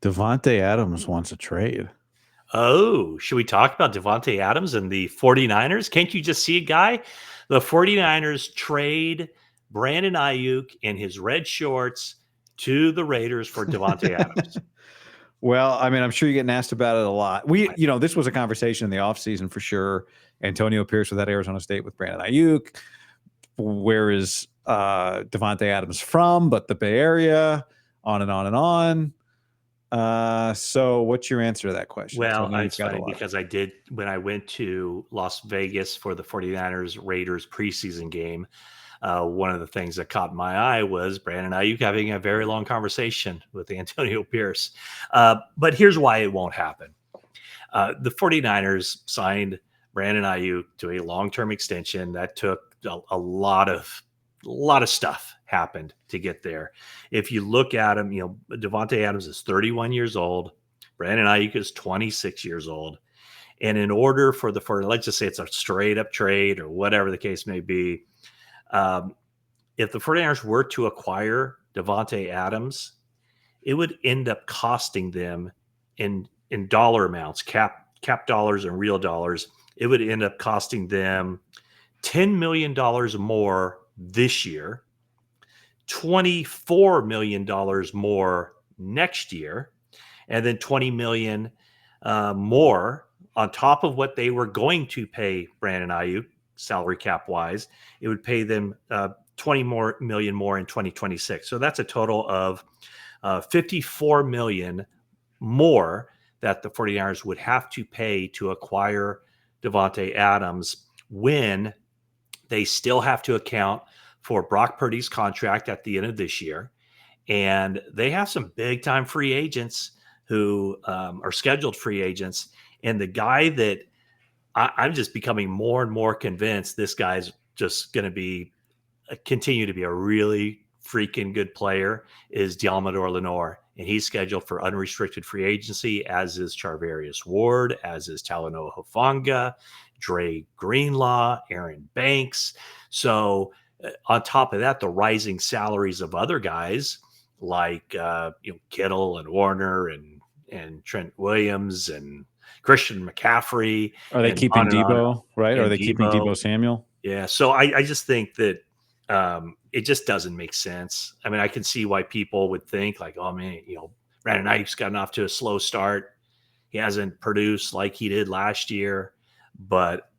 Davante Adams wants a trade. Oh, should we talk about Davante Adams and the 49ers? Can't you just see a guy? The 49ers trade Brandon Aiyuk in his red shorts to the Raiders for Davante Adams. Well, I mean, I'm sure you're getting asked about it a lot. This was a conversation in the offseason for sure. Antonio Pierce without Arizona State with Brandon Aiyuk. Where is Davante Adams from? But the Bay Area, on and on and on. So what's your answer to that question? Well, it's funny because when I went to Las Vegas for the 49ers Raiders preseason game, one of the things that caught my eye was Brandon Aiyuk having a very long conversation with Antonio Pierce. But here's why it won't happen. The 49ers signed Brandon Aiyuk to a long-term extension that took a lot of stuff happened to get there. If you look at him, Davante Adams is 31 years old. Brandon Aiyuk is 26 years old. And in order for let's just say it's a straight up trade or whatever the case may be, if the 49ers were to acquire Davante Adams, it would end up costing them in dollar amounts, cap dollars and real dollars. It would end up costing them $10 million more this year, $24 million more next year, and then $20 million more on top of what they were going to pay Brandon Aiyuk, salary cap wise. It would pay them $20 million more in 2026. So that's a total of $54 million more that the 49ers would have to pay to acquire Davante Adams, when they still have to account for Brock Purdy's contract at the end of this year. And they have some big time free agents who are scheduled free agents. And the guy that I'm just becoming more and more convinced this guy's just going to continue to be a really freaking good player is Deommodore Lenoir. And he's scheduled for unrestricted free agency, as is Charvarius Ward, as is Talanoa Hufanga, Dre Greenlaw, Aaron Banks. So on top of that, the rising salaries of other guys like Kittle and Warner and Trent Williams and Christian McCaffrey. Are they keeping Debo, right? Are they keeping Debo Samuel? Yeah. So I just think that it just doesn't make sense. I mean, I can see why people would think like, oh man, Brandon Aiyuk's gotten off to a slow start. He hasn't produced like he did last year. But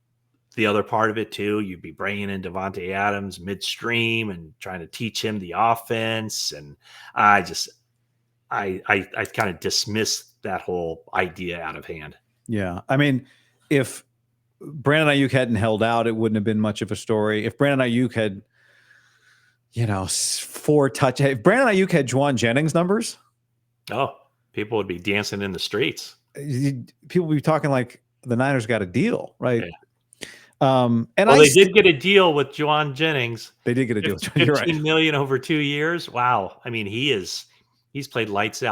the other part of it too, you'd be bringing in Davante Adams midstream and trying to teach him the offense. And I kind of dismiss that whole idea out of hand. Yeah. I mean, if Brandon Aiyuk hadn't held out, it wouldn't have been much of a story. If Brandon Aiyuk had, 4 touch. If Brandon Aiyuk had Juwan Jennings numbers, people would be dancing in the streets. People would be talking like the Niners got a deal, right? Yeah. They did get a deal with Juwan Jennings. They did get a deal. $15 million over 2 years. Wow. I mean, he's played lights out.